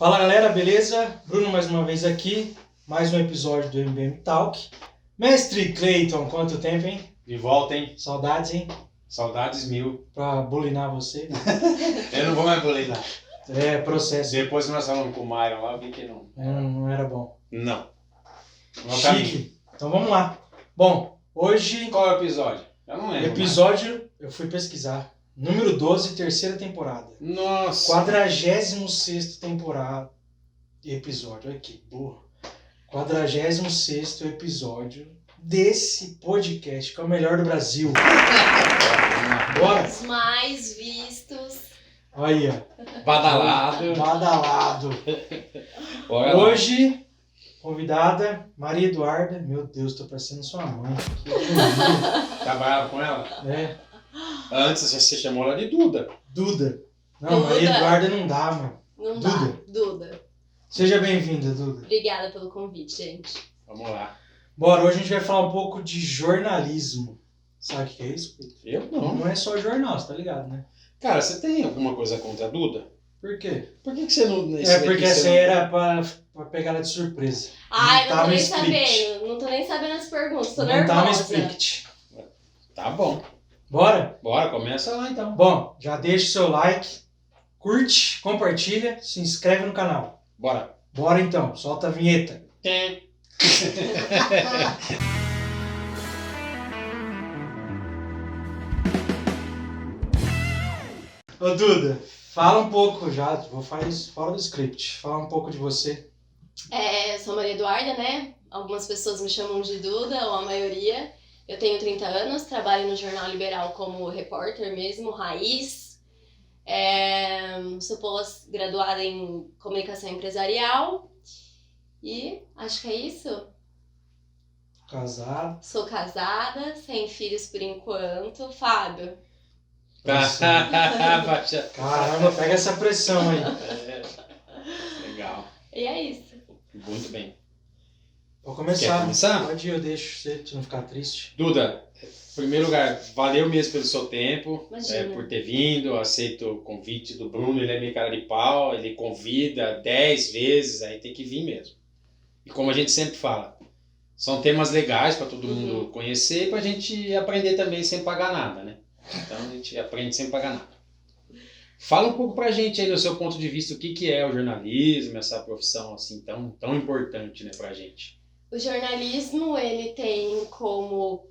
Fala galera, beleza? Bruno mais uma vez aqui, mais um episódio do MBM Talk. Mestre Cleiton, quanto tempo, hein? De volta, hein? Saudades, hein? Saudades mil. Pra bulinar você, né? Eu não vou mais bulinar. É, processo. Depois que nós falamos com o Myron lá, eu vi que não. Não era bom. Não. Não é o caminho. Chique. Então vamos lá. Bom, hoje... Qual é o episódio? Eu não lembro. Episódio, eu fui pesquisar. Número 12, terceira temporada. Nossa. 46º temporada. Episódio, olha que burro. 46º episódio desse podcast, que é o melhor do Brasil. Bora? Os mais vistos. Aí, ó. Badalado. Badalado. Bora lá. Hoje, convidada, Maria Eduarda. Meu Deus, tô parecendo sua mãe. Que bonito. Tá bravo com ela? É. Antes você chamou ela de Duda. Duda. Não, Duda. Maria Eduarda não dá, mano. Não Duda. dá. Duda. Seja bem-vinda, Duda. Obrigada pelo convite, gente. Vamos lá. Bora, hoje a gente vai falar um pouco de jornalismo. Sabe o que é isso? Eu não. Não é só jornal, você tá ligado, né? Cara, você tem alguma coisa contra a Duda? Por quê? Por que você não... É porque essa aí era pra pegar ela de surpresa. Ai, não tá tô no nem script. sabendo. Não tô nem sabendo as perguntas. Tô Não nervosa. tá no script. Tá bom. Bora? Bora, começa lá então. Bom, já deixa o seu like, curte, compartilha, se inscreve no canal. Bora. Bora então, solta a vinheta. Tem. Ô Duda, fala um pouco já, vou fazer fora do script. Fala um pouco de você. Eu sou Maria Eduarda, né? Algumas pessoas me chamam de Duda, ou a maioria. Eu tenho 30 anos, trabalho no Jornal Liberal como repórter mesmo, raiz. Sou pós-graduada em comunicação empresarial. E acho que é isso. Casado. Sou casada, sem filhos por enquanto. Fábio. Baixa. Caramba, pega essa pressão aí. Legal. E é isso. Muito bem. Vou começar. Quer começar? Pode ir, eu deixo você, pra você não ficar triste. Duda, em primeiro lugar, valeu mesmo pelo seu tempo, Imagina. por ter vindo. Eu aceito o convite do Bruno, ele é meio cara de pau, ele convida 10 vezes, aí tem que vir mesmo. E como a gente sempre fala, são temas legais para todo mundo conhecer e para a gente aprender também sem pagar nada, né? Então a gente aprende sem pagar nada. Fala um pouco pra gente aí do seu ponto de vista, o que é o jornalismo, essa profissão assim tão importante, né, pra gente. O jornalismo, ele tem como,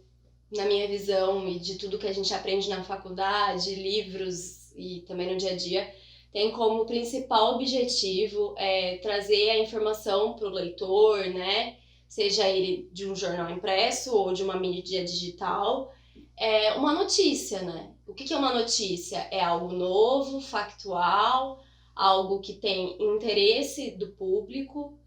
na minha visão e de tudo que a gente aprende na faculdade, livros e também no dia a dia, tem como principal objetivo trazer a informação para o leitor, né? Seja ele de um jornal impresso ou de uma mídia digital, uma notícia, né? O que é uma notícia? É algo novo, factual, algo que tem interesse do público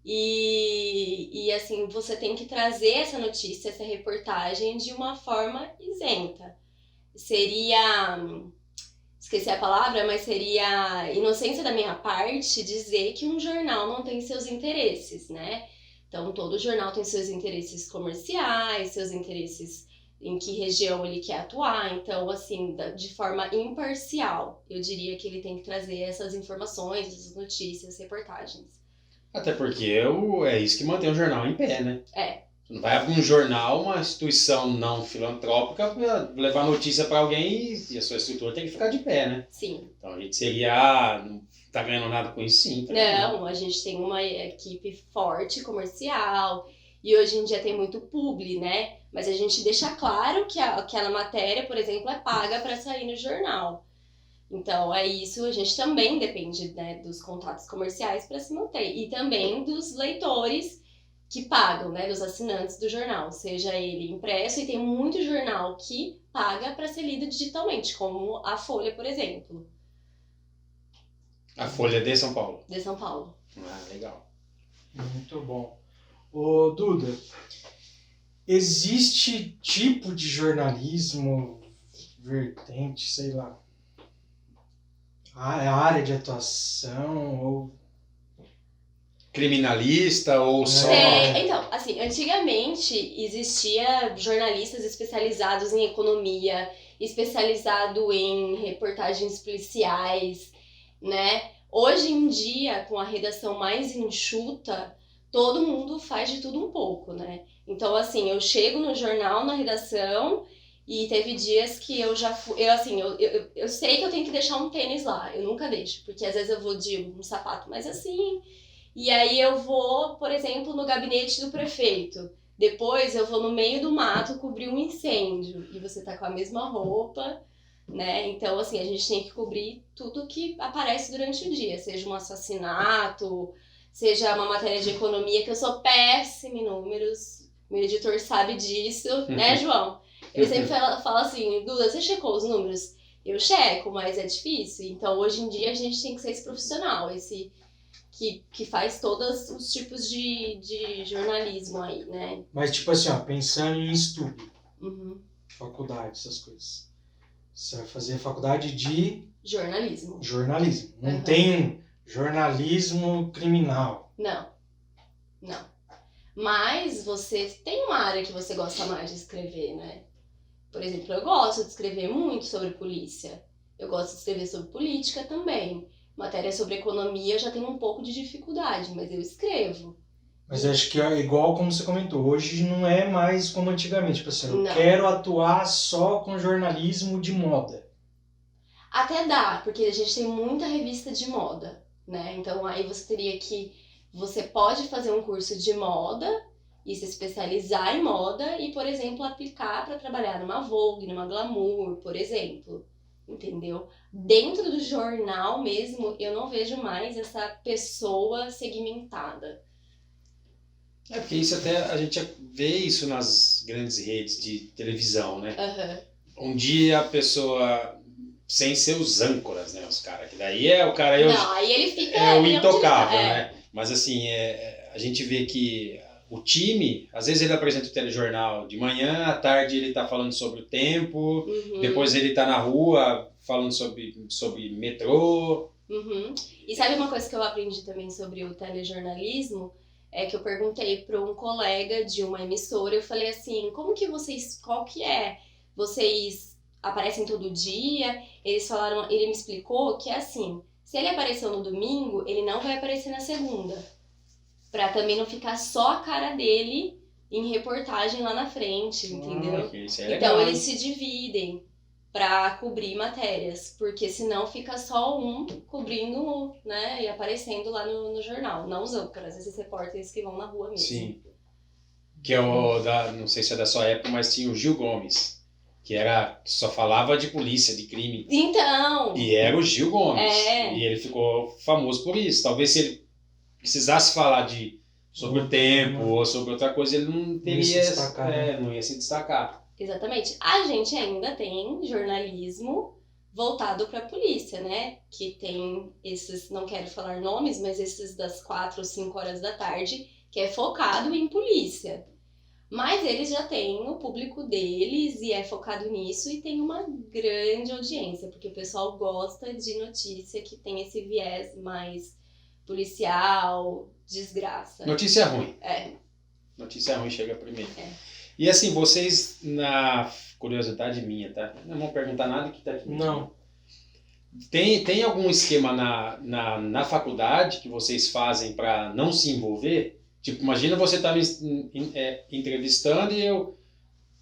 e assim, você tem que trazer essa notícia, essa reportagem de uma forma isenta. Seria... Esqueci a palavra, mas seria inocência da minha parte dizer que um jornal não tem seus interesses, né? Então, todo jornal tem seus interesses comerciais, seus interesses em que região ele quer atuar. Então, assim, de forma imparcial, eu diria que ele tem que trazer essas informações, essas notícias, reportagens. Até porque é isso que mantém o jornal em pé, né? Você não vai abrir um jornal, uma instituição não filantrópica, para levar notícia para alguém e a sua estrutura tem que ficar de pé, né? Sim. Então a gente seria... não tá ganhando nada com isso, sim. Tá? Não, a gente tem uma equipe forte, comercial, e hoje em dia tem muito publi, né? Mas a gente deixa claro que aquela matéria, por exemplo, é paga para sair no jornal. Então, é isso, a gente também depende, né, dos contatos comerciais para se manter. E também dos leitores que pagam, né, dos assinantes do jornal, seja ele impresso, e tem muito jornal que paga para ser lido digitalmente, como a Folha, por exemplo. A Folha de São Paulo. De São Paulo. Ah, legal. Muito bom. Ô Duda, existe tipo de jornalismo, vertente, sei lá, a área de atuação ou... Criminalista ou só... Então, assim, antigamente existia jornalistas especializados em economia, especializado em reportagens policiais, né? Hoje em dia, com a redação mais enxuta, todo mundo faz de tudo um pouco, né? Então, assim, eu chego no jornal, na redação, e teve dias que eu já fui... Eu sei que eu tenho que deixar um tênis lá, eu nunca deixo, porque às vezes eu vou de um sapato mais assim, e aí eu vou, por exemplo, no gabinete do prefeito. Depois eu vou no meio do mato cobrir um incêndio, e você tá com a mesma roupa, né? Então, assim, a gente tem que cobrir tudo que aparece durante o dia, seja um assassinato, seja uma matéria de economia, que eu sou péssima em números, meu editor sabe disso, né, João? Ele sempre fala assim, Duda, você checou os números? Eu checo, mas é difícil. Então, hoje em dia, a gente tem que ser esse profissional, esse que faz todos os tipos de jornalismo aí, né? Mas, tipo assim, ó, pensando em estudo, Uhum. faculdade, essas coisas. Você vai fazer faculdade de Jornalismo. jornalismo. Não Uhum. tem jornalismo criminal. Não. Mas você tem uma área que você gosta mais de escrever, né? Por exemplo, eu gosto de escrever muito sobre polícia. Eu gosto de escrever sobre política também. Matéria sobre economia eu já tenho um pouco de dificuldade, mas eu escrevo. Mas eu acho que é igual como você comentou, hoje não é mais como antigamente. Tipo assim, eu Não. quero atuar só com jornalismo de moda. Até dá, porque a gente tem muita revista de moda, né? Então aí você pode fazer um curso de moda e se especializar em moda e, por exemplo, aplicar para trabalhar numa Vogue, numa Glamour, por exemplo. Entendeu? Dentro do jornal mesmo, eu não vejo mais essa pessoa segmentada. É porque isso até a gente vê isso nas grandes redes de televisão, né? Uhum. Um dia a pessoa, sem ser os âncoras, né? Os caras, que daí é o cara... Não, aí ele fica... É o ele intocável, é. né? Mas assim, a gente vê que o time, às vezes ele apresenta o telejornal de manhã, à tarde ele tá falando sobre o tempo, Uhum. depois ele tá na rua falando sobre metrô. Uhum. E sabe uma coisa que eu aprendi também sobre o telejornalismo? É que eu perguntei para um colega de uma emissora, eu falei assim, qual que é? Vocês aparecem todo dia? Ele me explicou que é assim, se ele apareceu no domingo, ele não vai aparecer na segunda. Pra também não ficar só a cara dele em reportagem lá na frente, entendeu? Isso é legal. Então eles se dividem pra cobrir matérias, porque senão fica só um cobrindo, né, e aparecendo lá no jornal. Não os âncoras, esses repórteres que vão na rua mesmo. Sim. Que é não sei se é da sua época, mas tinha o Gil Gomes, que só falava de polícia, de crime. Então! E era o Gil Gomes. É. E ele ficou famoso por isso. Talvez se ele precisasse falar sobre o tempo ou sobre outra coisa, ele não teria... Não ia se destacar. Exatamente. A gente ainda tem jornalismo voltado para a polícia, né? Que tem esses, não quero falar nomes, mas esses das 4 ou 5 horas da tarde, que é focado em polícia. Mas eles já têm o público deles e é focado nisso e tem uma grande audiência, porque o pessoal gosta de notícia que tem esse viés mais policial, desgraça. Notícia ruim. É. Notícia ruim chega primeiro. É. E assim, vocês, na curiosidade minha, tá? Não vão perguntar nada que tá aqui. Não. Tem algum esquema na faculdade que vocês fazem para não se envolver? Tipo, imagina você tá me entrevistando e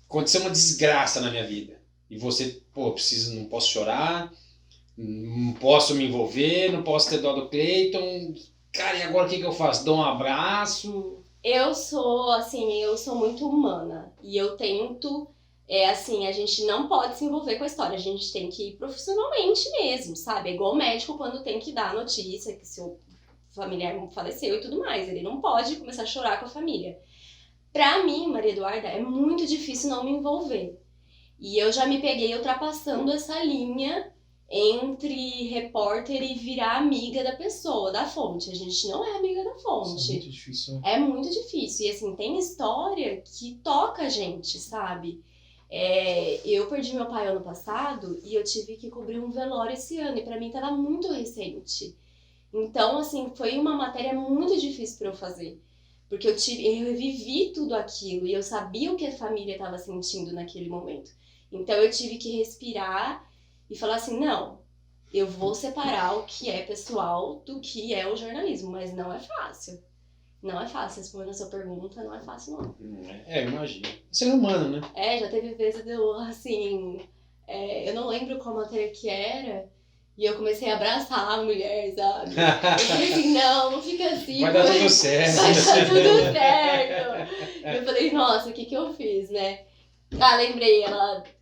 aconteceu uma desgraça na minha vida. E você, não posso chorar, não posso me envolver, não posso ter dó do Cleiton. Cara, e agora o que eu faço? Dou um abraço? Eu sou muito humana e eu tento, a gente não pode se envolver com a história, a gente tem que ir profissionalmente mesmo, sabe? É igual o médico quando tem que dar a notícia que seu familiar faleceu e tudo mais, ele não pode começar a chorar com a família. Pra mim, Maria Eduarda, é muito difícil não me envolver. E eu já me peguei ultrapassando essa linha entre repórter e virar amiga da pessoa, da fonte. A gente não é amiga da fonte. Isso é muito difícil, né? É muito difícil. E assim, tem história que toca a gente, sabe? Eu perdi meu pai ano passado e eu tive que cobrir um velório esse ano. E pra mim tava muito recente. Então, assim, foi uma matéria muito difícil pra eu fazer. Porque eu vivi tudo aquilo e eu sabia o que a família tava sentindo naquele momento. Então eu tive que respirar e falar assim, não, eu vou separar o que é pessoal do que é o jornalismo, mas não é fácil. Não é fácil, respondendo a sua pergunta, não é fácil não. Imagina. Ser humano, né? Já teve vezes eu, assim, eu não lembro qual matéria que era, e eu comecei a abraçar a mulher, sabe? Eu falei assim, não fica assim. Vai dar tudo certo. Vai dar tudo certo. Eu falei, nossa, o que eu fiz, né? Lembrei,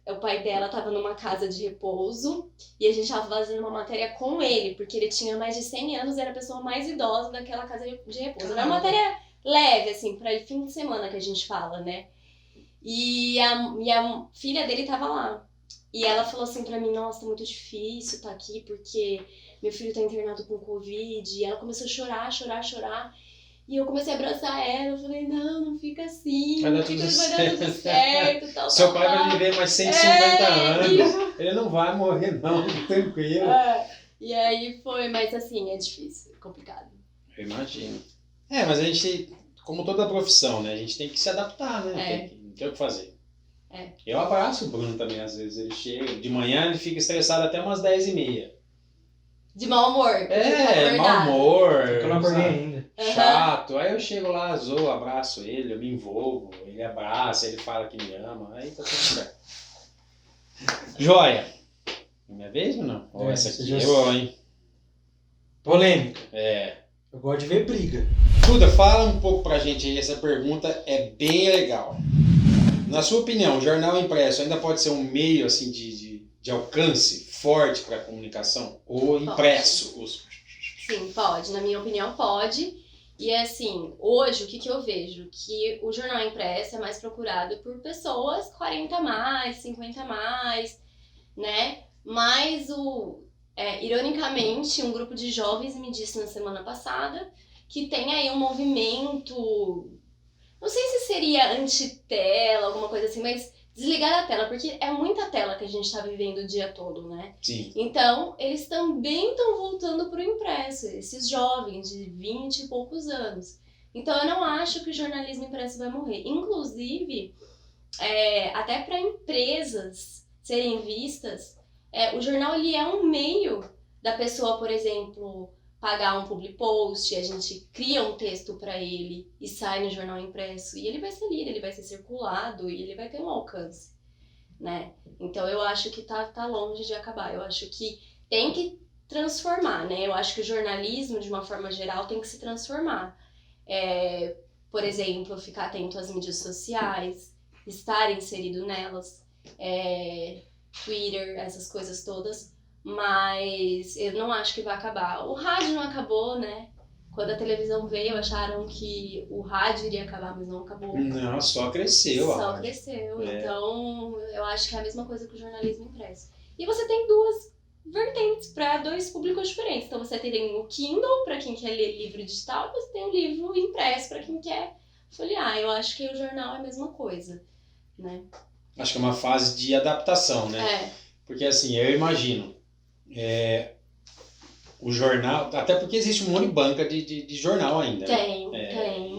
o pai dela tava numa casa de repouso e a gente tava fazendo uma matéria com ele, porque ele tinha mais de 100 anos e era a pessoa mais idosa daquela casa de repouso. Era uma matéria leve, assim, pra fim de semana que a gente fala, né? E a filha dele tava lá. E ela falou assim pra mim, nossa, tá muito difícil estar aqui, porque meu filho tá internado com Covid. E ela começou a chorar. E eu comecei a abraçar ela, eu falei, não fica assim, vai dar tudo certo. tal. Seu pai vai viver mais 150 anos, ele não vai morrer não, tranquilo. E aí foi, mas assim, é difícil, é complicado. Eu imagino. Mas a gente, como toda profissão, né, a gente tem que se adaptar, né, não tem o que fazer. Eu abraço o Bruno também, às vezes, ele chega, de manhã ele fica estressado até umas 10h30. De mau humor. Mau humor. Eu não acordei ainda. Chato. Aí eu chego lá, abraço ele, eu me envolvo, ele abraça, ele fala que me ama, aí tá tudo certo. Joia. Minha vez ou não? Ou essa aqui? Hein? Polêmica. Eu gosto de ver briga. Duda, fala um pouco pra gente aí, essa pergunta é bem legal. Na sua opinião, o jornal impresso ainda pode ser um meio assim de alcance forte para a comunicação? Ou impresso? Sim, pode. Na minha opinião, pode. E assim, hoje o que eu vejo? Que o jornal impresso é mais procurado por pessoas 40 a mais, 50 a mais, né? Mas ironicamente, um grupo de jovens me disse na semana passada que tem aí um movimento, não sei se seria anti-tela, alguma coisa assim, mas desligar a tela, porque é muita tela que a gente tá vivendo o dia todo, né? Sim. Então, eles também estão voltando pro impresso, esses jovens de 20 e poucos anos. Então, eu não acho que o jornalismo impresso vai morrer. Inclusive, até para empresas serem vistas, o jornal ele é um meio da pessoa, por exemplo, pagar um public post, a gente cria um texto para ele e sai no jornal impresso, e ele vai ser lido, ele vai ser circulado e ele vai ter um alcance, né? Então eu acho que tá longe de acabar, eu acho que tem que transformar, né? Eu acho que o jornalismo, de uma forma geral, tem que se transformar. Por exemplo, ficar atento às mídias sociais, estar inserido nelas, Twitter, essas coisas todas. Mas eu não acho que vai acabar. O rádio não acabou, né? Quando a televisão veio, acharam que o rádio iria acabar, mas não acabou. Não, só cresceu. Só cresceu. Então, eu acho que é a mesma coisa que o jornalismo impresso. E você tem duas vertentes para dois públicos diferentes. Então, você tem o Kindle, para quem quer ler livro digital, e você tem o livro impresso, para quem quer folhear. Eu acho que o jornal é a mesma coisa, né? Acho que é uma fase de adaptação, né? Porque assim, eu imagino... o jornal, até porque existe um monte de banca de jornal ainda. Tem.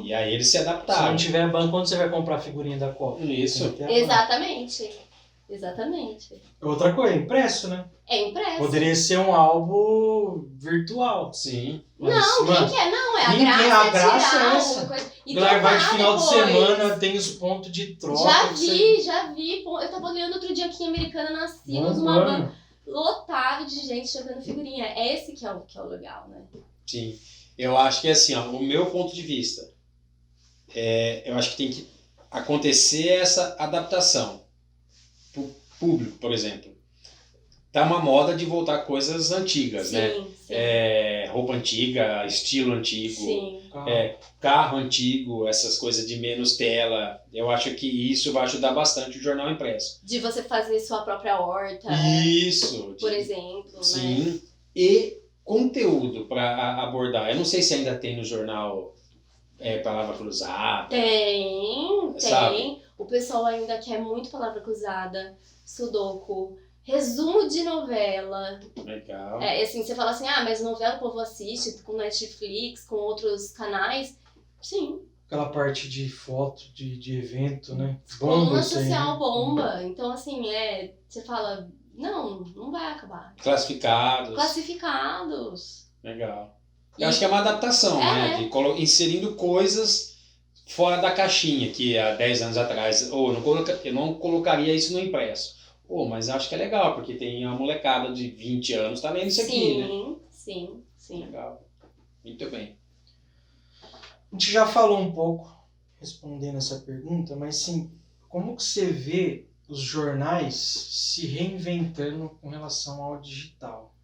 E aí eles se adaptaram. Se não tiver banca, quando você vai comprar a figurinha da Copa? Isso. Exatamente. Outra coisa, impresso, né? É impresso. Poderia ser um álbum virtual. Sim. Mas, não, quem quer? Não, a graça é essa. Coisa. E vai de final depois. De semana, tem os pontos de troca. Já vi. Eu tava olhando outro dia aqui em Americana na Sinos, uma banca lotado de gente jogando figurinha. Esse que é o legal, né? Sim. Eu acho que assim, o meu ponto de vista, eu acho que tem que acontecer essa adaptação pro público, por exemplo. Tá uma moda de voltar coisas antigas, né? Sim. Roupa antiga, estilo antigo, sim. Carro antigo, essas coisas de menos tela. Eu acho que isso vai ajudar bastante o jornal impresso. De você fazer sua própria horta. Isso. Por exemplo, sim. Né? E conteúdo para abordar. Eu não sei se ainda tem no jornal palavra cruzada. Tem. Sabe? O pessoal ainda quer muito palavra cruzada, sudoku, resumo de novela. Legal. Assim, você fala assim, mas novela o povo assiste com Netflix, com outros canais. Sim. Aquela parte de foto, de evento, né? Coluna social bomba. Então, assim, você fala, não vai acabar. Classificados. Classificados. Legal. Eu acho que é uma adaptação, né? De inserindo coisas fora da caixinha, que há 10 anos atrás, eu não colocaria isso no impresso. Mas acho que é legal, porque tem uma molecada de 20 anos tá lendo isso aqui, né? Sim. Legal. Muito bem. A gente já falou um pouco, respondendo essa pergunta, mas sim, como que você vê os jornais se reinventando com relação ao digital?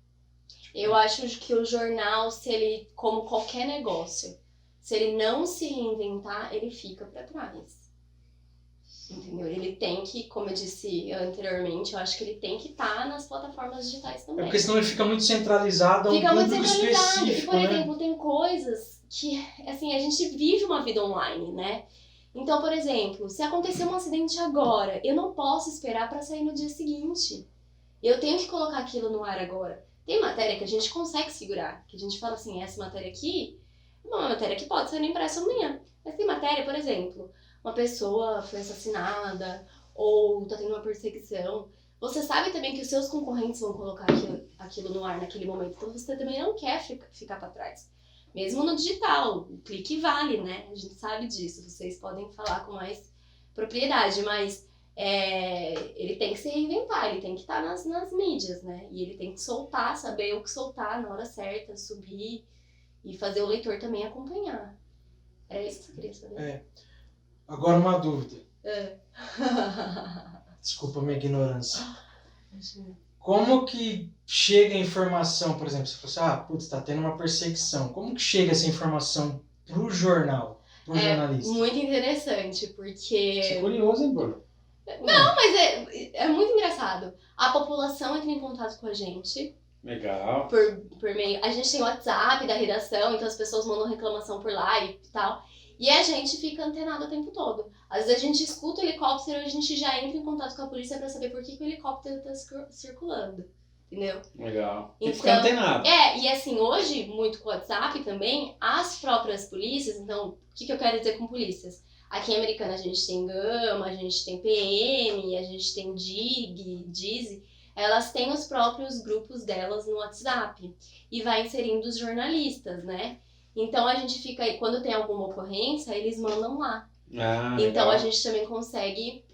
Eu acho que o jornal, se ele, como qualquer negócio, se ele não se reinventar, ele fica para trás. Entendeu? Ele tem que, como eu disse anteriormente, eu acho que ele tem que estar nas plataformas digitais também. Porque senão ele fica muito centralizado a um Fica muito público centralizado. E, específico, por né? exemplo, tem coisas que, assim, a gente vive uma vida online, né? Então, por exemplo, se acontecer um acidente agora, eu não posso esperar para sair no dia seguinte. Eu tenho que colocar aquilo no ar agora. Tem matéria que a gente consegue segurar, que a gente fala assim, essa matéria aqui é uma matéria que pode ser no impresso amanhã. Mas tem matéria, por exemplo, uma pessoa foi assassinada ou tá tendo uma perseguição. Você sabe também que os seus concorrentes vão colocar aquilo no ar naquele momento. Então você também não quer ficar para trás. Mesmo no digital, o clique vale, né? A gente sabe disso. Vocês podem falar com mais propriedade, mas ele tem que se reinventar, ele tem que estar nas mídias, né? E ele tem que soltar, saber o que soltar na hora certa, subir e fazer o leitor também acompanhar. Era isso que eu queria saber. Agora uma dúvida. Desculpa a minha ignorância. Como que chega a informação, por exemplo, se você tá tendo uma perseguição, como que chega essa informação pro jornal, pro jornalista? Muito interessante, porque... Isso é curioso, hein, Bruno? Não, mas é muito engraçado. A população entra em contato com a gente. Legal. Por meio... A gente tem o WhatsApp da redação, então as pessoas mandam reclamação por lá e tal. E a gente fica antenado o tempo todo. Às vezes a gente escuta o helicóptero e a gente já entra em contato com a polícia pra saber por que o helicóptero tá circulando. Entendeu? Legal. Tem que Então, ficar antenado. E assim, hoje, muito com o WhatsApp também, as próprias polícias, então, o que eu quero dizer com polícias? Aqui em Americana a gente tem Gama, a gente tem PM, a gente tem DIG, DIZI, elas têm os próprios grupos delas no WhatsApp e vai inserindo os jornalistas, né? Então a gente fica aí, quando tem alguma ocorrência, eles mandam lá. Então legal. a gente também consegue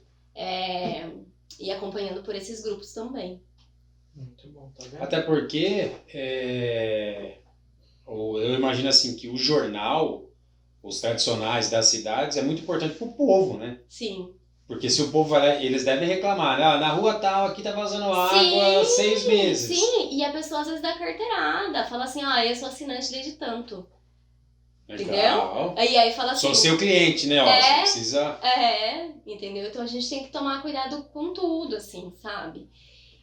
ir acompanhando por esses grupos também. Muito bom, tá vendo? Até porque eu imagino assim que o jornal, os tradicionais das cidades, é muito importante pro povo, né? Sim. Porque se o povo vai lá, eles devem reclamar, na rua tal, aqui tá vazando água há 6 meses. Sim, e a pessoa às vezes dá carteirada, fala assim, eu sou assinante desde tanto. Legal. Entendeu? E aí fala assim... Sou seu cliente, né? Você precisa... entendeu? Então a gente tem que tomar cuidado com tudo, assim, sabe?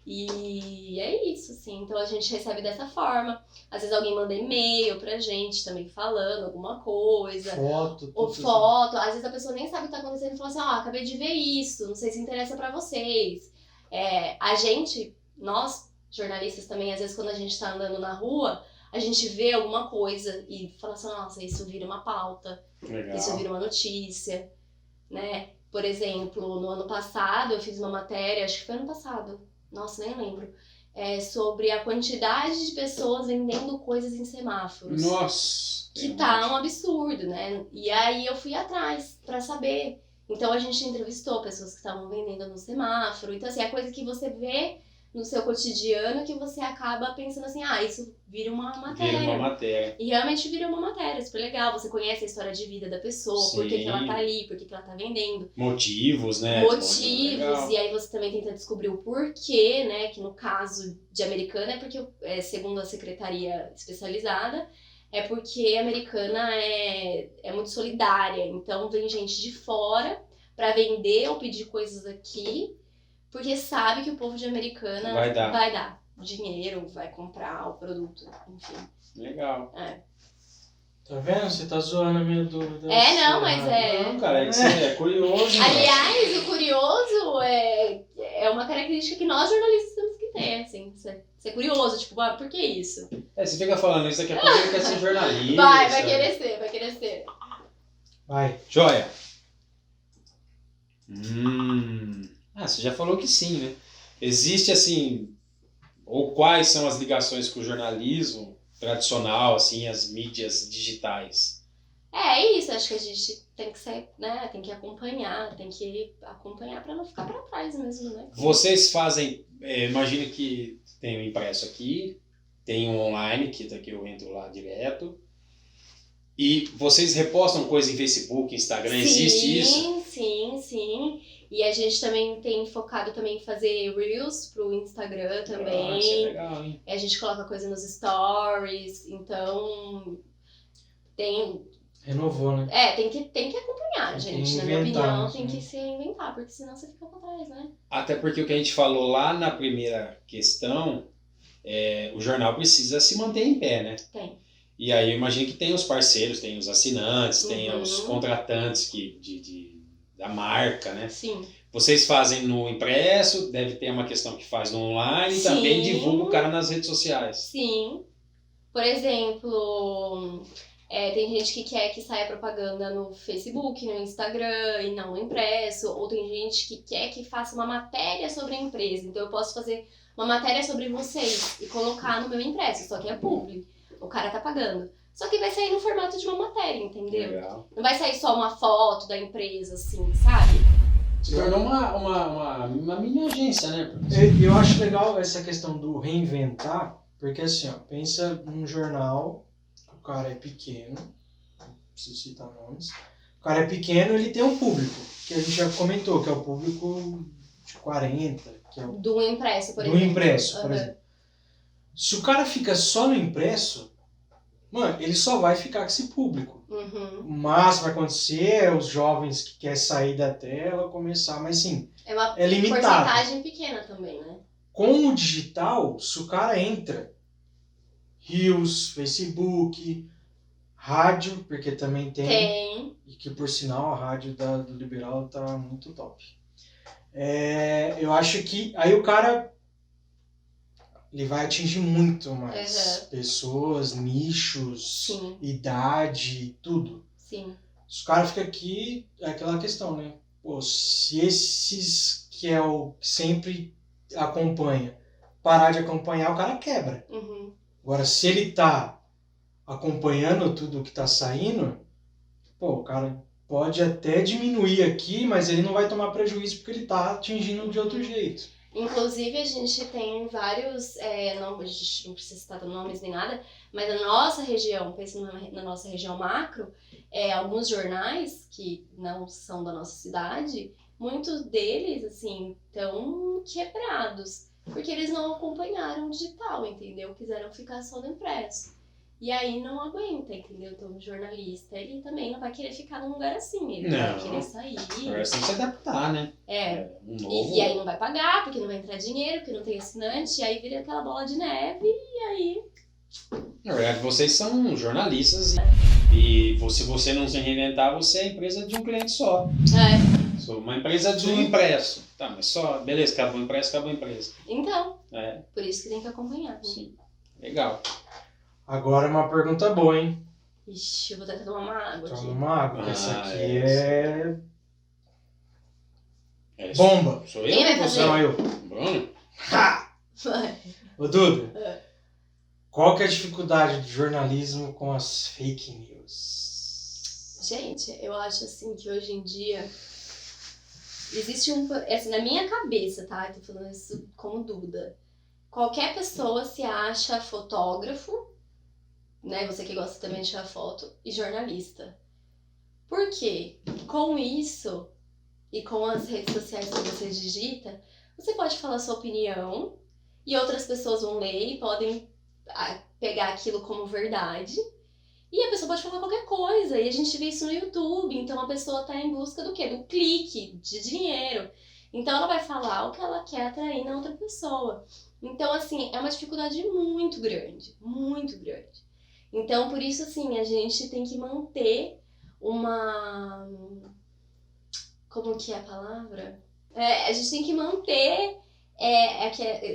E é isso, assim. Então a gente recebe dessa forma. Às vezes alguém manda e-mail pra gente também falando alguma coisa. Foto. Ou foto. Às vezes a pessoa nem sabe o que tá acontecendo e fala assim, acabei de ver isso, não sei se interessa pra vocês. A gente, nós, jornalistas também, às vezes quando a gente tá andando na rua, a gente vê alguma coisa e fala assim, nossa, isso vira uma pauta. Legal. Isso vira uma notícia, né? Por exemplo, no ano passado eu fiz uma matéria, acho que foi ano passado, nossa, nem lembro, sobre a quantidade de pessoas vendendo coisas em semáforos. Nossa! Que tá um absurdo, né? E aí eu fui atrás pra saber. Então a gente entrevistou pessoas que estavam vendendo no semáforo. Então assim, é coisa que você vê no seu cotidiano que você acaba pensando assim, isso vira uma matéria. Vira uma matéria. E realmente vira uma matéria, super legal. Você conhece a história de vida da pessoa, Sim. por que ela tá ali, por que ela tá vendendo. Motivos, né? Motivos, e aí você também tenta descobrir o porquê, né? Que no caso de Americana é porque, segundo a secretaria especializada, é porque a Americana é muito solidária. Então vem gente de fora pra vender ou pedir coisas aqui, porque sabe que o povo de Americana vai dar dinheiro, vai comprar o produto, enfim. Legal. Tá vendo? Você tá zoando a minha dúvida. Não, mas Não, cara, isso é curioso. Aliás, o curioso é uma característica que nós jornalistas temos que ter, assim. Ser curioso, tipo, por que isso? Você fica falando isso daqui a pouco, quer ser jornalista. Vai querer ser. Vai. Joia. Você já falou que sim, né? Existe, assim, ou quais são as ligações com o jornalismo tradicional, assim, as mídias digitais? É isso, acho que a gente tem que ser, né, tem que acompanhar pra não ficar pra trás mesmo, né? Vocês fazem, imagino que tem um impresso aqui, tem um online, que daqui eu entro lá direto, e vocês repostam coisa em Facebook, Instagram, existe isso? Sim. E a gente também tem focado também em fazer Reels pro Instagram também. Isso é legal, hein? A gente coloca coisa nos stories, então tem... Renovou, né? Tem que acompanhar, Tem que gente. Na minha inventar, opinião, tem né? que se reinventar, porque senão você fica pra trás, né? Até porque o que a gente falou lá na primeira questão, o jornal precisa se manter em pé, né? Tem. E aí eu imagino que tem os parceiros, tem os assinantes, tem Uhum. os contratantes da marca, né? Sim. Vocês fazem no impresso, deve ter uma questão que faz no online e Sim. também divulga o cara nas redes sociais. Sim. Por exemplo, tem gente que quer que saia propaganda no Facebook, no Instagram e não no impresso. Ou tem gente que quer que faça uma matéria sobre a empresa. Então eu posso fazer uma matéria sobre vocês e colocar no meu impresso, só que é publi. O cara tá pagando. Só que vai sair no formato de uma matéria, entendeu? Legal. Não vai sair só uma foto da empresa, assim, sabe? Se tornou uma mini agência, né? Eu acho legal essa questão do reinventar, porque assim, ó, pensa num jornal, o cara é pequeno, não preciso citar nomes, o cara é pequeno, ele tem um público, que a gente já comentou, que é o público de 40, que é o Do impresso, por do exemplo. impresso, por Uhum. exemplo. Se o cara fica só no impresso, mano, ele só vai ficar com esse público. Uhum. O máximo vai acontecer é os jovens que querem sair da tela começar, mas sim, É uma é limitado. porcentagem pequena também, né? Com o digital, se o cara entra, Reels, Facebook, rádio, porque também tem, e que por sinal a rádio do Liberal tá muito top. Eu acho que aí o cara ele vai atingir muito mais pessoas, nichos, Sim. idade, tudo. Sim. Se o cara fica aqui, é aquela questão, né? Pô, se esses que é o que sempre acompanha, parar de acompanhar, o cara quebra. Uhum. Agora, se ele tá acompanhando tudo que tá saindo, pô, o cara pode até diminuir aqui, mas ele não vai tomar prejuízo porque ele tá atingindo de outro jeito. Inclusive, a gente tem vários, não, a gente não precisa citar nomes nem nada, mas na nossa região, pensando na nossa região macro, alguns jornais que não são da nossa cidade, muitos deles, assim, estão quebrados, porque eles não acompanharam o digital, entendeu? Quiseram ficar só no impresso. E aí não aguenta, entendeu? Então o jornalista, ele também não vai querer ficar num lugar assim, ele vai querer sair. Agora você tem que se adaptar, né? Um novo... e aí não vai pagar, porque não vai entrar dinheiro, porque não tem assinante, e aí vira aquela bola de neve, e aí... Na verdade, vocês são jornalistas e se você não se reinventar, você é a empresa de um cliente só. Sou uma empresa do impresso. Tá, mas só, beleza, acabou o impresso, acabou a empresa. Então, por isso que tem que acompanhar. Né? Sim, legal. Agora uma pergunta boa, hein? Ixi, eu vou tentar tomar uma água aqui. Toma uma água, essa aqui é bomba. Sou eu? Quem vai fazer? Não, eu. Bruno? Ha! Ô, Duda, qual que é a dificuldade do jornalismo com as fake news? Gente, eu acho assim que hoje em dia existe assim, na minha cabeça, tá? Eu tô falando isso como Duda. Qualquer pessoa se acha fotógrafo, né? Você que gosta também de tirar foto, e jornalista. Por quê? Com isso, e com as redes sociais que você digita, você pode falar sua opinião, e outras pessoas vão ler e podem pegar aquilo como verdade. E a pessoa pode falar qualquer coisa, e a gente vê isso no YouTube, então a pessoa tá em busca do quê? Do clique, de dinheiro. Então ela vai falar o que ela quer atrair na outra pessoa. Então, assim, é uma dificuldade muito grande, muito grande. Então, por isso, assim, a gente tem que manter uma... Como que é a palavra? A gente tem que manter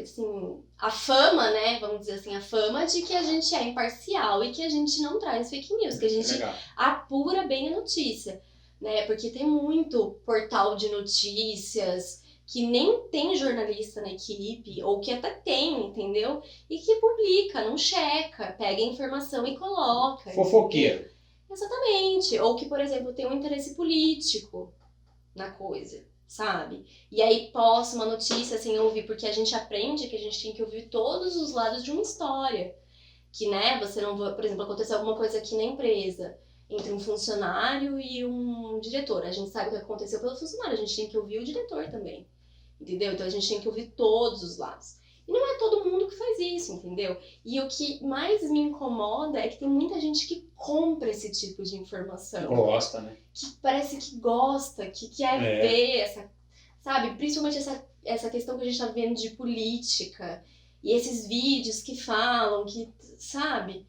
assim, a fama, né? Vamos dizer assim, a fama de que a gente é imparcial e que a gente não traz fake news, que a gente apura bem a notícia, né? Porque tem muito portal de notícias que nem tem jornalista na equipe, ou que até tem, entendeu? E que publica, não checa, pega a informação e coloca. Fofoqueiro. Entendeu? Exatamente. Ou que, por exemplo, tem um interesse político na coisa, sabe? E aí posta uma notícia sem ouvir, porque a gente aprende que a gente tem que ouvir todos os lados de uma história. Que, né, você não vai, por exemplo, aconteceu alguma coisa aqui na empresa, entre um funcionário e um diretor. A gente sabe o que aconteceu pelo funcionário, a gente tem que ouvir o diretor também, entendeu? Então a gente tem que ouvir todos os lados. E não é todo mundo que faz isso, entendeu? E o que mais me incomoda é que tem muita gente que compra esse tipo de informação. Gosta, né? Que parece que gosta, que quer ver essa, sabe? Principalmente essa questão que a gente tá vendo de política. E esses vídeos que falam, que, sabe?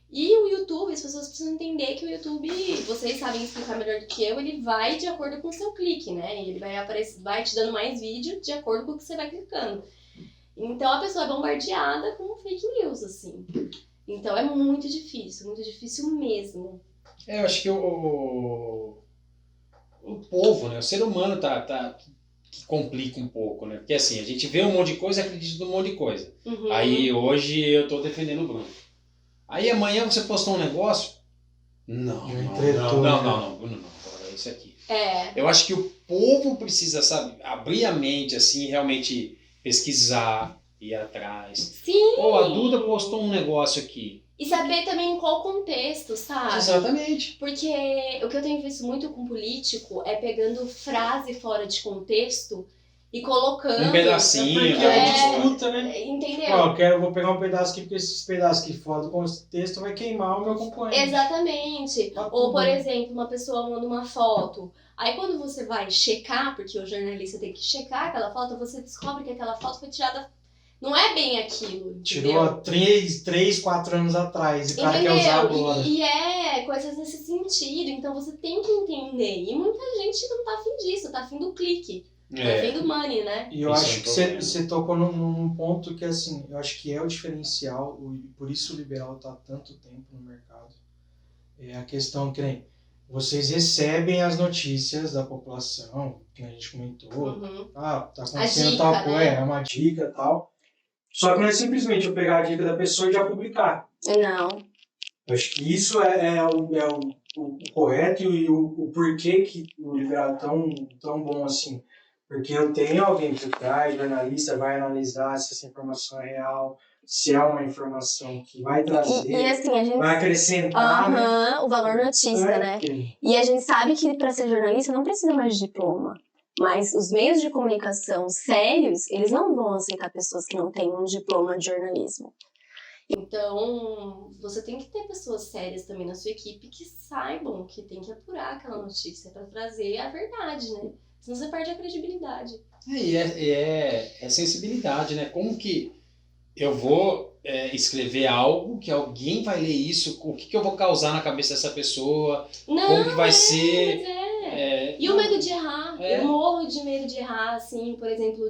E o YouTube, as pessoas precisam entender que o YouTube, vocês sabem explicar melhor do que eu, ele vai de acordo com o seu clique, né? E ele vai te dando mais vídeo de acordo com o que você vai clicando. Então a pessoa é bombardeada com fake news, assim. Então é muito difícil mesmo. Eu acho que o povo, né? O ser humano que complica um pouco, né? Porque assim, a gente vê um monte de coisa e acredita num monte de coisa. Uhum. Aí hoje eu tô defendendo o Bruno. Aí amanhã você postou um negócio? Não, Bruno, não, agora é isso aqui. Eu acho que o povo precisa, sabe, abrir a mente, assim, realmente pesquisar, ir atrás. Sim! Pô, a Duda postou um negócio aqui. E saber também em qual contexto, sabe? Exatamente. Porque o que eu tenho visto muito com político é pegando frase fora de contexto e colocando... Um pedacinho. Porque é uma disputa, né? Entendeu? Ó, vou pegar um pedaço aqui, porque esses pedaços aqui fora do contexto vai queimar o meu concorrente. Exatamente. Tá Ou, tudo, por né? exemplo, uma pessoa manda uma foto. Aí quando você vai checar, porque o jornalista tem que checar aquela foto, você descobre que aquela foto foi tirada... Não é bem aquilo, entendeu? Tirou há 3, 4 anos atrás e o cara quer usar agora. E é coisas nesse sentido. Então você tem que entender. E muita gente não tá afim disso, tá afim do clique. Tá afim do money, né? E eu Isso acho é um que problema. você tocou num ponto que, assim, eu acho que é o diferencial, e por isso o liberal tá há tanto tempo no mercado. É a questão que nem vocês recebem as notícias da população, que a gente comentou. Uhum. Ah, tá acontecendo dica, tal né? coisa, é uma dica e tal. Só que não é simplesmente eu pegar a dica da pessoa e já publicar. Não. Eu acho que isso é o correto e o porquê que o liberal é tão bom assim. Porque eu tenho alguém por trás, jornalista, vai analisar se essa informação é real, se é uma informação que vai trazer, E assim, a gente... vai acrescentar, né? o valor notícia, né? Porque E a gente sabe que para ser jornalista não precisa mais de diploma. Mas os meios de comunicação sérios, eles não vão aceitar pessoas que não têm um diploma de jornalismo. Então, você tem que ter pessoas sérias também na sua equipe que saibam que tem que apurar aquela notícia para trazer a verdade, né? Senão você perde a credibilidade. É sensibilidade, né? Como que eu vou escrever algo que alguém vai ler isso, o que eu vou causar na cabeça dessa pessoa, como que vai ser... E o medo de errar. É. Eu morro de medo de errar, assim, por exemplo,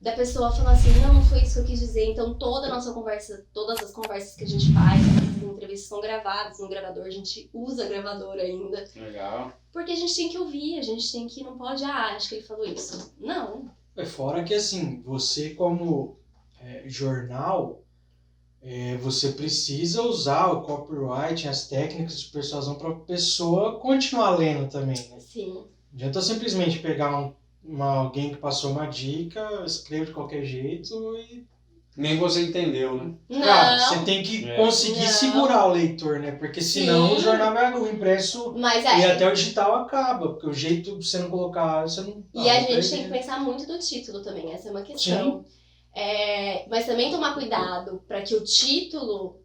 da pessoa falar assim, não foi isso que eu quis dizer. Então toda a nossa conversa, todas as conversas que a gente faz, as entrevistas são gravadas no gravador, a gente usa gravador ainda. Legal. Porque a gente tem que ouvir, a gente tem que, não pode, acho que ele falou isso. Não. fora que assim, você como jornal, você precisa usar o copyright, as técnicas de persuasão para a pessoa continuar lendo também, né? Sim. Não adianta simplesmente pegar alguém que passou uma dica, escreve de qualquer jeito e... Nem você entendeu, né? Não. Cara, você tem que conseguir segurar o leitor, né? Porque senão Sim. o jornal vai, o impresso Mas e até o digital acaba, porque o jeito de você não colocar, você não... E a gente tem que pensar muito no título também, essa é uma questão. Mas também tomar cuidado para que o título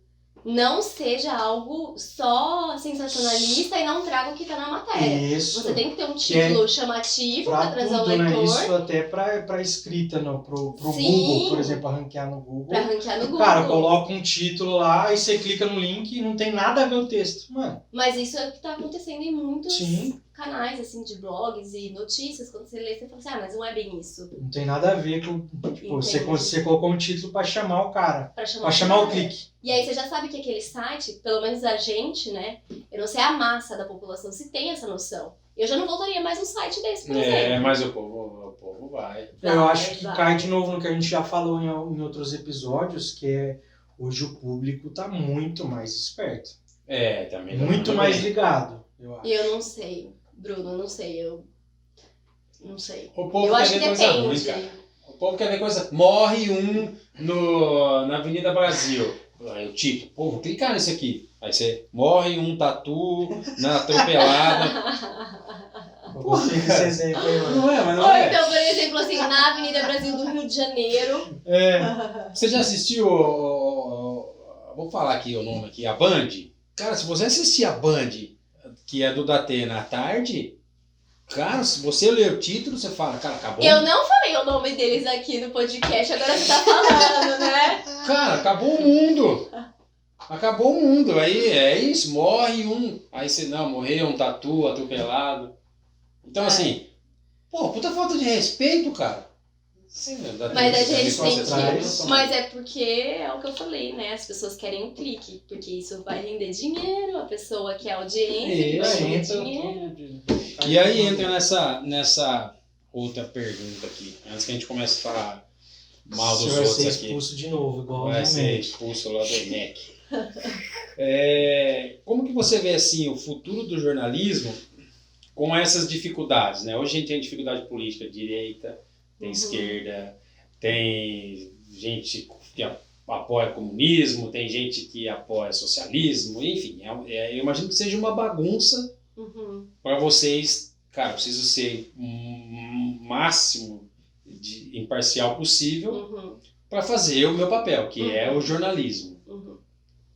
não seja algo só sensacionalista e não traga o que tá na matéria. Isso. Você tem que ter um título chamativo para trazer o leitor. Né? Isso até pra escrita, pro Google, por exemplo, ranquear no Google. Pra ranquear no Google. Cara, coloca um título lá e você clica no link e não tem nada a ver o texto. Mano. Mas isso é o que tá acontecendo em muitos canais, assim, de blogs e notícias, quando você lê, você fala assim, mas não é bem isso. Não tem nada a ver com... Tipo, você colocou um título pra chamar o cara. Pra chamar o clique. E aí você já sabe que aquele site, pelo menos a gente, né? Eu não sei a massa da população se tem essa noção. Eu já não voltaria mais no site desse, por exemplo. Mas o povo vai. Eu acho que cai de novo no que a gente já falou em outros episódios, que é hoje o público tá muito mais esperto. Também. Muito mais ligado, eu acho. E eu não sei, Bruno, eu não sei, eu não sei. O povo eu quer acho ver que coisa depende. ruim, cara. O povo quer ver coisa... Morre um na Avenida Brasil. Aí o título, pô, vou clicar nisso aqui. Aí você morre um tatu na atropelada. Eu gostei desse exemplo aí, mano. Não é, mas não Ou é. então, por exemplo, assim, na Avenida Brasil do Rio de Janeiro. Você já assistiu vou falar aqui o nome aqui, a Band? Cara, se você assistir a Band, que é do Datena à tarde, cara, se você ler o título, você fala, cara, acabou. Eu não falei o nome deles aqui no podcast, agora você tá falando, né? Cara, acabou o mundo. Acabou o mundo. Aí é isso, morre um. Aí você, não, morreu um tatu atropelado. Então, assim, pô, puta falta de respeito, cara. Sim, Mas a gente tem que... Mas é porque é o que eu falei, né? As pessoas querem um clique, porque isso vai render dinheiro, a pessoa quer audiência, que vai render dinheiro. E aí entra nessa outra pergunta aqui, antes que a gente comece a falar mal dos outros aqui. Vai ser expulso de novo, igual vai ser expulso lá do ENEC. Como que você vê assim o futuro do jornalismo com essas dificuldades, né? Hoje a gente tem dificuldade política, direita, tem esquerda, tem gente que apoia comunismo, tem gente que apoia socialismo, enfim, eu imagino que seja uma bagunça para vocês. Cara, preciso ser o máximo de imparcial possível para fazer o meu papel, que é o jornalismo.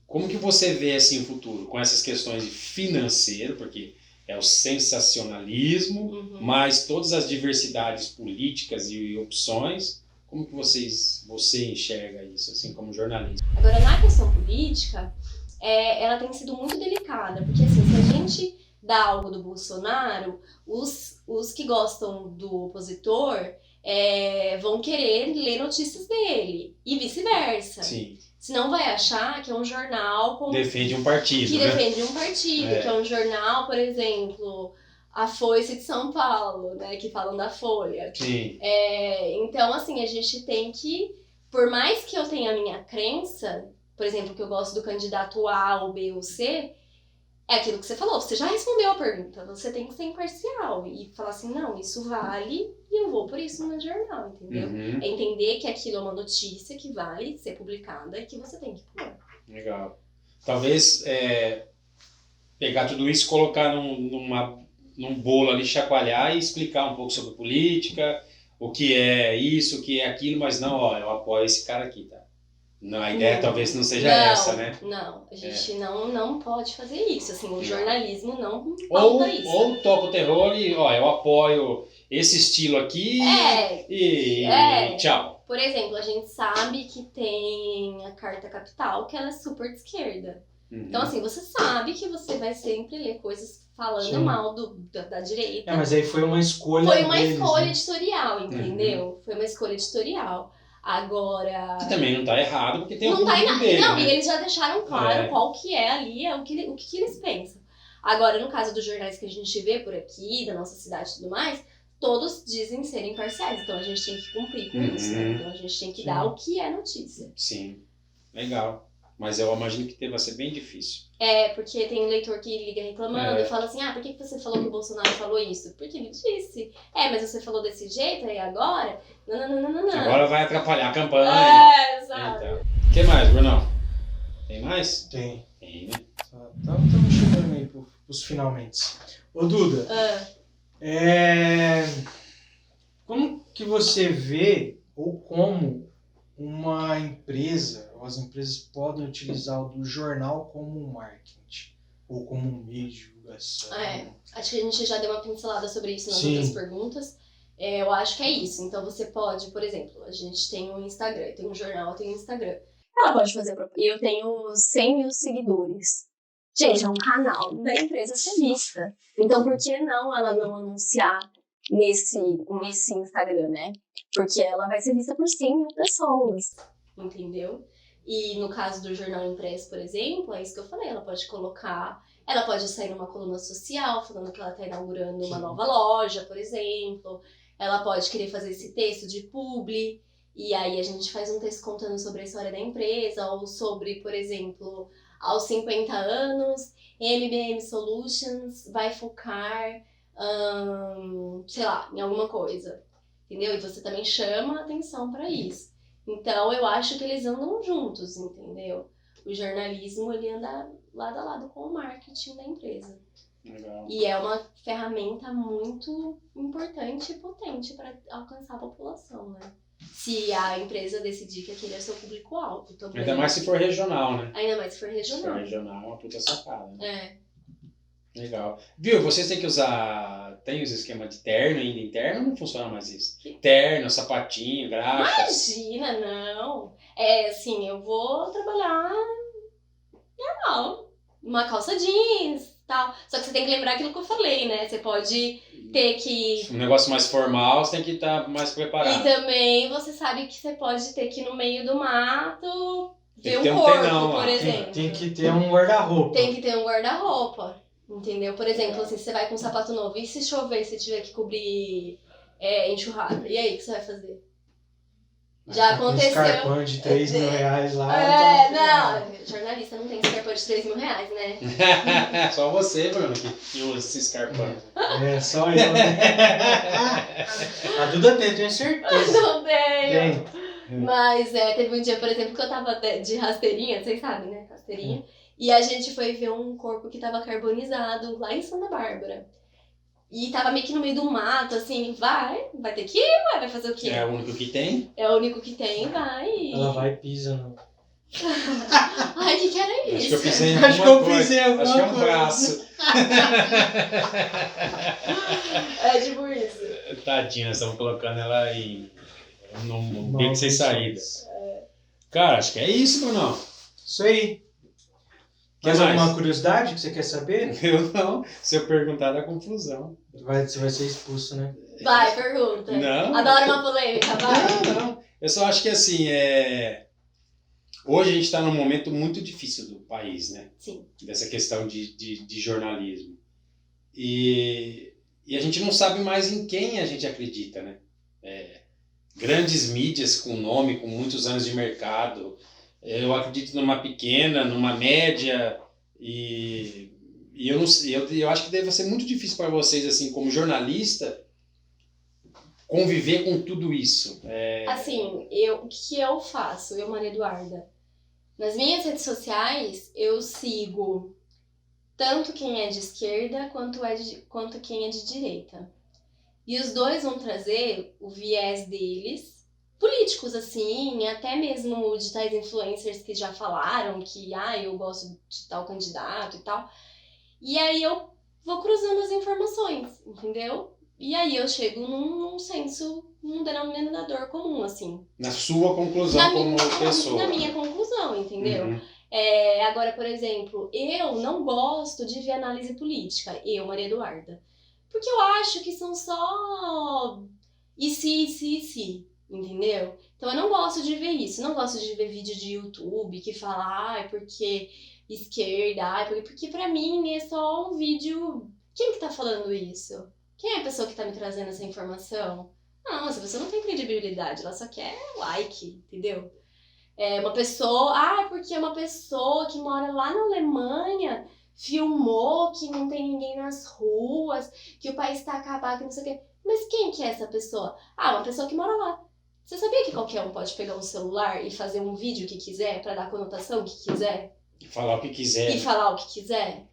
Como que você vê assim o futuro com essas questões de financeiro, porque é o sensacionalismo, mais todas as diversidades políticas e opções. Como que você enxerga isso, assim, como jornalista? Agora, na questão política, ela tem sido muito delicada, porque assim, se a gente dá algo do Bolsonaro, os que gostam do opositor vão querer ler notícias dele, e vice-versa. Sim. Senão vai achar que é um jornal defende um partido, que defende um partido, que é um jornal, por exemplo, a Foice de São Paulo, né, que falam da Folha. Sim. Então, assim, a gente tem que, por mais que eu tenha a minha crença, por exemplo, que eu gosto do candidato A ou B ou C, é aquilo que você falou, você já respondeu a pergunta, você tem que ser imparcial e falar assim, não, isso vale e eu vou por isso no jornal, entendeu? É entender que aquilo é uma notícia que vale ser publicada e que você tem que pôr. Legal. Talvez pegar tudo isso, colocar num bolo ali, chacoalhar e explicar um pouco sobre política, o que é isso, o que é aquilo, mas não, eu apoio esse cara aqui, tá? Não, a ideia talvez não seja essa, né? Não, a gente não pode fazer isso, assim, o jornalismo não pauta isso. Ou toca o terror e, eu apoio esse estilo aqui e tchau. Por exemplo, a gente sabe que tem a Carta Capital, que ela é super de esquerda. Então, assim, você sabe que você vai sempre ler coisas falando mal da direita. Mas aí foi uma escolha editorial, entendeu? Foi uma escolha editorial. Agora... Que também não tá errado, porque tem o público dele, né? E eles já deixaram claro qual que é ali, o que eles pensam. Agora, no caso dos jornais que a gente vê por aqui, da nossa cidade e tudo mais, todos dizem serem parciais. Então, a gente tem que cumprir com isso, né? Então, a gente tem que dar o que é notícia. Sim, legal. Mas eu imagino que vai ser bem difícil. Porque tem um leitor que liga reclamando e fala assim, por que você falou que o Bolsonaro falou isso? Porque ele disse. Mas você falou desse jeito, aí agora? Não. Agora vai atrapalhar a campanha. Exato. Então. O que mais, Brunão? Tem mais? Tem, né? Estamos chegando aí pros finalmente. Ô, Duda, como que você vê, ou como uma empresa, ou as empresas podem utilizar o do jornal como um marketing, ou como um meio de divulgação? Acho que a gente já deu uma pincelada sobre isso nas outras perguntas. Eu acho que é isso. Então você pode, por exemplo, a gente tem um Instagram, tem um jornal, tem um Instagram. Ela pode fazer propaganda. Eu tenho 100 mil seguidores. Gente, é um canal da empresa ser vista. Então, por que não ela não anunciar nesse Instagram, né? Porque ela vai ser vista por 100 mil pessoas. Entendeu? E no caso do jornal impresso, por exemplo, é isso que eu falei. Ela pode colocar... Ela pode sair numa coluna social, falando que ela está inaugurando uma nova loja, por exemplo. Ela pode querer fazer esse texto de publi. E aí a gente faz um texto contando sobre a história da empresa. Ou sobre, por exemplo, aos 50 anos, MBM Solutions vai focar, sei lá, em alguma coisa. Entendeu? E você também chama a atenção para isso. Então, eu acho que eles andam juntos, entendeu? O jornalismo, ele anda lado a lado com o marketing da empresa. Legal. E é uma ferramenta muito importante e potente para alcançar a população, né? Se a empresa decidir que aquele é o seu público-alvo. Ainda mais se for regional, né? Ainda mais se for Se regional. for regional, é uma puta sacada, né? É. Legal. Viu, vocês têm que usar... Tem os esquemas de terno ainda interno ou não funciona mais isso? Que? Terno, sapatinho, graxas. Imagina, não. É assim, eu vou trabalhar normal. Uma calça jeans, tal. Só que você tem que lembrar aquilo que eu falei, né? Você pode ter que... Um negócio mais formal, você tem que estar mais preparado. E também você sabe que você pode ter que ir no meio do mato Tem ver que ter um um corpo, tenão lá. por exemplo. Tem que ter um guarda-roupa. Tem que ter um guarda-roupa, entendeu? Por exemplo, assim, você vai com um sapato novo e se chover, se tiver que cobrir enxurrada, e aí, o que você vai fazer? Já Tá com um aconteceu. escarpão de 3 mil reais lá. Não, jornalista não tem escarpão de 3 mil reais, né? Só você, Bruno, que usa esse escarpão. É, só eu. Né? A Duda tem, tenho certeza. Não tenho. Tem. Mas teve um dia, por exemplo, que eu tava de rasteirinha, vocês sabem, né? Rasteirinha. E a gente foi ver um corpo que tava carbonizado lá em Santa Bárbara. E tava meio que no meio do mato, assim, vai ter que ir, vai fazer o quê? É o único que tem? É o único que tem, vai. Ela vai e pisa no... Ai, o que era isso? Acho que eu pisei em Acho que alguma eu coisa. pisei em alguma Acho que é um coisa. braço. É tipo isso. Tadinha, nós estamos colocando ela em num beco sem saída. É. Cara, acho que é isso, Bruno. Isso aí. Que Mais mais? alguma curiosidade que você quer saber? Eu não. Se eu perguntar, dá confusão. Você vai ser expulso, né? Vai, pergunta. Não. Adoro uma polêmica, vai. Não. Eu só acho que assim, hoje a gente está num momento muito difícil do país, né? Sim. Dessa questão de jornalismo. E a gente não sabe mais em quem a gente acredita, né? Grandes mídias com nome, com muitos anos de mercado. Eu acredito numa pequena, numa média, e eu não sei, eu acho que deve ser muito difícil para vocês, assim, como jornalista, conviver com tudo isso. Assim, o que eu faço, Maria Eduarda? Nas minhas redes sociais, eu sigo tanto quem é de esquerda quanto quem é de direita. E os dois vão trazer o viés deles, políticos assim, até mesmo de tais influencers que já falaram que eu gosto de tal candidato e tal. E aí eu vou cruzando as informações, entendeu? E aí eu chego num denominador comum, assim. Na sua conclusão como pessoa. Na minha conclusão, entendeu? Uhum. Agora, por exemplo, eu não gosto de ver análise política, Maria Eduarda. Porque eu acho que são só e se, entendeu? Então eu não gosto de ver isso, não gosto de ver vídeo de YouTube que fala, porque esquerda, porque pra mim é só um vídeo... Quem que tá falando isso? Quem é a pessoa que tá me trazendo essa informação? Não, essa pessoa não tem credibilidade, ela só quer like, entendeu? Uma pessoa, porque é uma pessoa que mora lá na Alemanha, filmou que não tem ninguém nas ruas, que o país tá acabado, que não sei o quê. Mas quem que é essa pessoa? Uma pessoa que mora lá. Você sabia que qualquer um pode pegar um celular e fazer um vídeo que quiser, pra dar a conotação que quiser? E falar o que quiser. E falar o que quiser?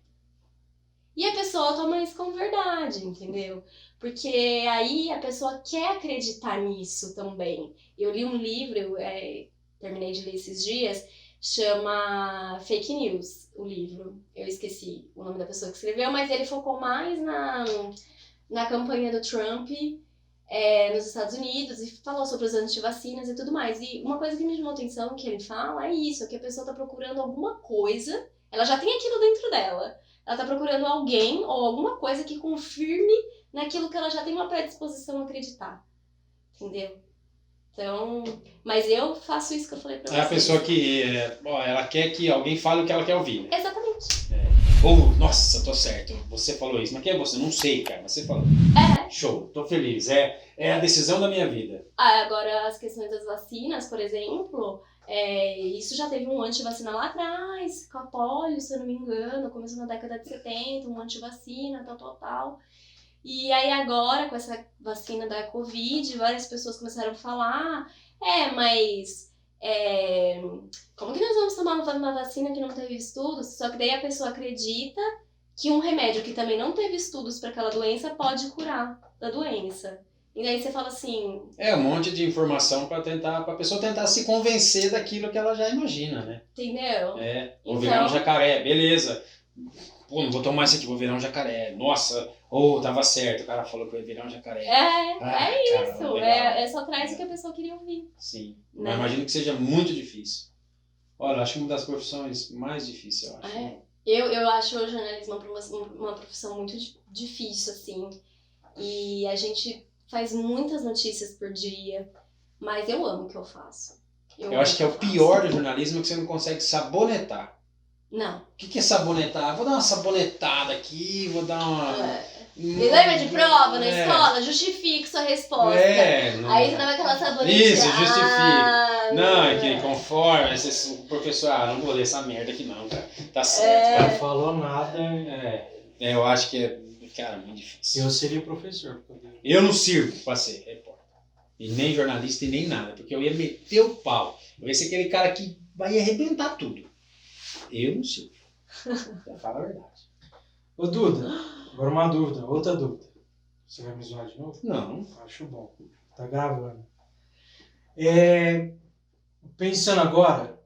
E a pessoa toma isso como verdade, entendeu? Porque aí a pessoa quer acreditar nisso também. Eu li um livro, terminei de ler esses dias, chama Fake News, o livro. Eu esqueci o nome da pessoa que escreveu, mas ele focou mais na campanha do Trump nos Estados Unidos e falou sobre os antivacinas e tudo mais. E uma coisa que me chamou a atenção que ele fala é isso, que a pessoa está procurando alguma coisa Ela já tem aquilo dentro dela. Ela tá procurando alguém ou alguma coisa que confirme naquilo que ela já tem uma predisposição a acreditar. Entendeu? Então, mas eu faço isso que eu falei pra vocês. É a pessoa que, ela quer que alguém fale o que ela quer ouvir, né? Exatamente. Ou, nossa, tô certo, você falou isso. Mas quem é você? Não sei, cara, mas você falou. Show, tô feliz. É a decisão da minha vida. Agora, as questões das vacinas, por exemplo, isso já teve um antivacina lá atrás, com a polio, se eu não me engano, começou na década de 70, um antivacina, tal. E aí agora, com essa vacina da Covid, várias pessoas começaram a falar, mas como que nós vamos tomar uma vacina que não teve estudos? Só que daí a pessoa acredita que um remédio que também não teve estudos para aquela doença pode curar da doença. E daí você fala assim... Um monte de informação pra pessoa tentar se convencer daquilo que ela já imagina, né? Entendeu? Vou virar um jacaré, beleza. Pô, não vou tomar isso aqui, vou virar um jacaré. Nossa, tava certo, o cara falou que eu ia virar um jacaré. Isso. Caramba, Só traz o que a pessoa queria ouvir. Sim, né? Mas imagino que seja muito difícil. Olha, acho que uma das profissões mais difíceis, eu acho. Eu acho o jornalismo uma profissão muito difícil, assim. E a gente faz muitas notícias por dia, mas eu amo o que eu faço. Eu acho que é o pior do jornalismo que você não consegue sabonetar. Não. O que é sabonetar? Vou dar uma sabonetada aqui, vou dar uma... Exame de prova na escola, justifique sua resposta. Aí você dá aquela sabonetada. Isso, justifique. Não, é que conforme, o professor, não vou ler essa merda aqui não, cara. Tá certo. Não falou nada. Eu acho que cara, muito difícil. Eu seria professor. Eu não sirvo pra ser repórter. E nem jornalista e nem nada, porque eu ia meter o pau. Eu ia ser aquele cara que vai arrebentar tudo. Eu não sirvo. Já fala a verdade. Ô Duda, agora uma dúvida, outra dúvida. Você vai me zoar de novo? Não. Acho bom. Tá gravando. Pensando agora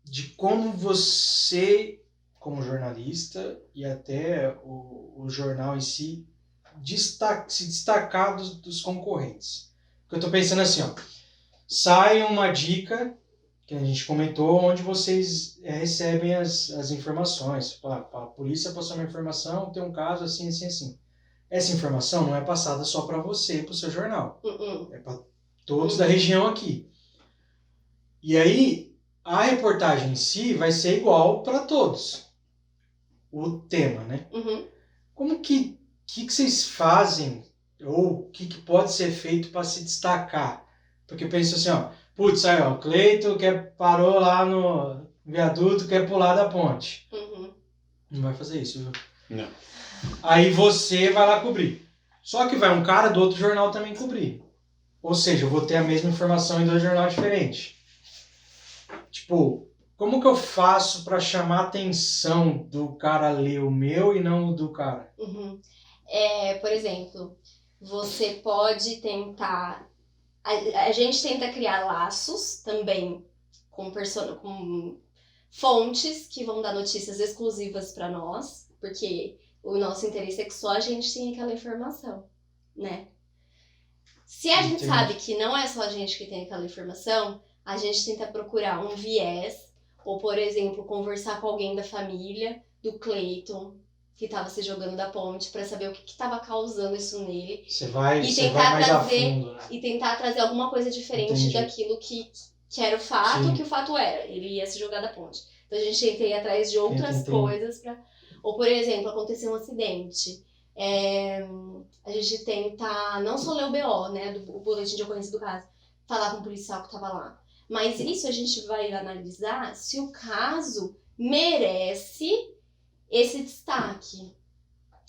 de como você, como jornalista, e até o jornal em si, se destacar dos concorrentes. Porque eu tô pensando assim, sai uma dica que a gente comentou, onde vocês recebem as informações. A polícia passou uma informação, tem um caso assim. Essa informação não é passada só para você, para o seu jornal. É para todos da região aqui. E aí, a reportagem em si vai ser igual para todos. O tema, né? Como que vocês fazem, ou o que pode ser feito para se destacar? Porque eu penso assim, putz, aí o Cleiton parou lá no viaduto, quer pular da ponte. Não vai fazer isso, viu? Não. Aí você vai lá cobrir. Só que vai um cara do outro jornal também cobrir. Ou seja, eu vou ter a mesma informação em 2 jornais diferentes. Tipo, como que eu faço para chamar a atenção do cara ler o meu e não o do cara? Por exemplo, você pode tentar... A gente tenta criar laços também com fontes que vão dar notícias exclusivas para nós, porque o nosso interesse é que só a gente tem aquela informação, né? Se a gente sabe que não é só a gente que tem aquela informação, a gente tenta procurar um viés, ou, por exemplo, conversar com alguém da família do Cleiton, que estava se jogando da ponte, para saber o que estava causando isso nele. Você vai mais a fundo, né? E tentar trazer alguma coisa diferente daquilo que era o fato. Sim. Que o fato era. Ele ia se jogar da ponte. Então a gente tenta ir atrás de outras coisas para... Ou, por exemplo, aconteceu um acidente. A gente tenta não só ler o BO, né, o boletim de ocorrência do caso, falar com o policial que estava lá. Mas isso a gente vai analisar se o caso merece esse destaque,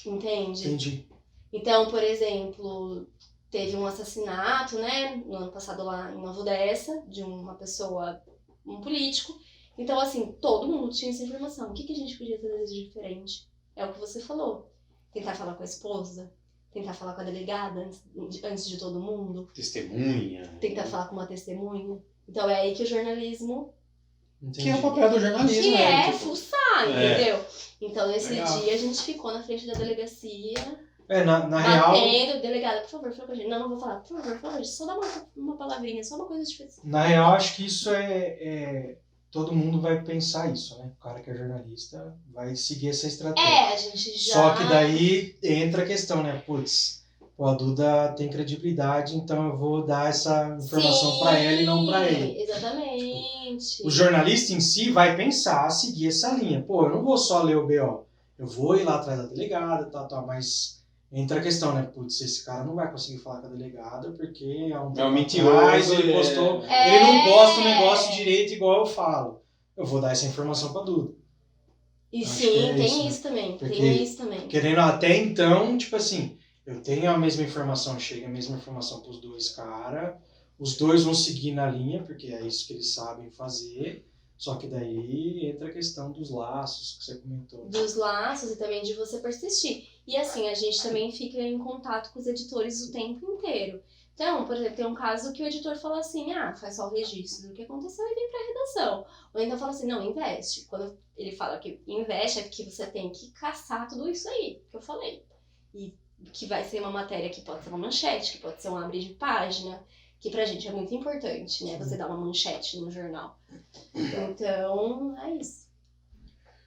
entende? Entendi. Então, por exemplo, teve um assassinato, né, no ano passado lá em Nova Odessa, de uma pessoa, um político. Então, assim, todo mundo tinha essa informação. O que a gente podia fazer de diferente? É o que você falou. Tentar falar com a esposa, tentar falar com a delegada antes de todo mundo. Testemunha. Tentar falar com uma testemunha. Então, é aí que o jornalismo... Entendi. Que é o papel do jornalismo, que né? Fuçar, entendeu? Então, nesse dia, a gente ficou na frente da delegacia, na real... delegada, por favor, fala com a gente. Não vou falar, por favor, só dá uma palavrinha, só uma coisa diferente. Na real, acho que isso é todo mundo vai pensar isso, né? O cara que é jornalista vai seguir essa estratégia. A gente já... Só que daí entra a questão, né? Putz, pô, a Duda tem credibilidade, então eu vou dar essa informação para ela e não para ele. Exatamente. O jornalista em si vai pensar, seguir essa linha. Pô, eu não vou só ler o BO. Eu vou ir lá atrás da delegada, mas entra a questão, né? Putz, esse cara não vai conseguir falar com a delegada porque há um tempo mentiroso, atrás ele postou... Ele não posta o negócio direito igual eu falo. Eu vou dar essa informação pra Duda. E Acho sim, que é tem isso, né? isso também. Porque, tem isso também. querendo até então, tipo assim, eu tenho a mesma informação, chega a mesma informação pros dois caras, os dois vão seguir na linha, porque é isso que eles sabem fazer, só que daí entra a questão dos laços que você comentou. Dos laços e também de você persistir. E assim, a gente também fica em contato com os editores o tempo inteiro. Então, por exemplo, tem um caso que o editor fala assim, faz só o registro do que aconteceu e vem pra redação. Ou então fala assim, não, investe. Quando ele fala que investe, é porque você tem que caçar tudo isso aí que eu falei. E que vai ser uma matéria que pode ser uma manchete, que pode ser um abre de página, que pra gente é muito importante, né? Você dar uma manchete no jornal. Então, é isso.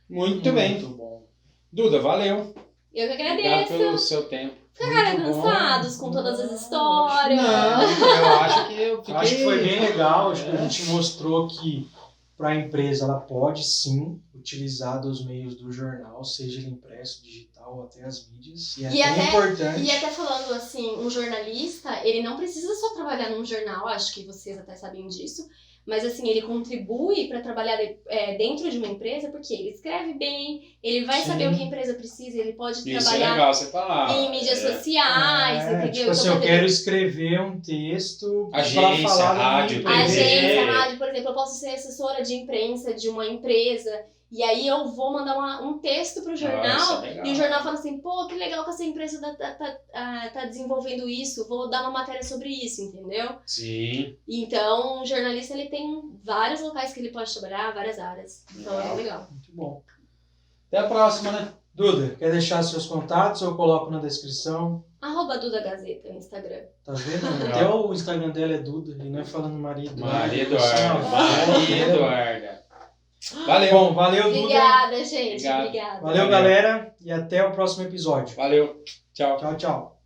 Muito bem. Muito bom. Duda, valeu. Eu que Obrigado agradeço. pelo seu tempo. Ficaram Muito bom. cansados com todas as histórias. Não, eu acho que eu fiquei... Acho que foi bem legal, acho que a gente mostrou que para a empresa ela pode sim utilizar dos meios do jornal, seja ele impresso, digital ou até as mídias. E é bem importante. E até falando assim, um jornalista, ele não precisa só trabalhar num jornal, acho que vocês até sabem disso, mas assim, ele contribui para trabalhar dentro de uma empresa porque ele escreve bem, ele vai Sim. saber o que a empresa precisa, ele pode Isso é trabalhar legal você falar. em mídias sociais, entendeu? Tipo assim, eu quero escrever um texto para Agência, falar da rádio, minha empresa. Agência, rádio, por exemplo, eu posso ser assessora de imprensa de uma empresa e aí eu vou mandar um texto pro jornal legal. e o jornal fala assim, pô, que legal que essa empresa tá desenvolvendo isso, vou dar uma matéria sobre isso, entendeu? Sim. Então, o jornalista ele tem vários locais que ele pode trabalhar, várias áreas. Então é legal. Muito bom. Até a próxima, né? Duda, quer deixar seus contatos? Eu coloco na descrição. @Duda Gazeta no Instagram. Tá vendo? Até o Instagram dela é Duda, e não é falando Maria Eduarda. Maria Eduarda. Maria Eduarda. Valeu. Bom, valeu, Duda. Obrigada, gente. Obrigado. Obrigada. Valeu, galera. E até o próximo episódio. Valeu. Tchau. Tchau, tchau.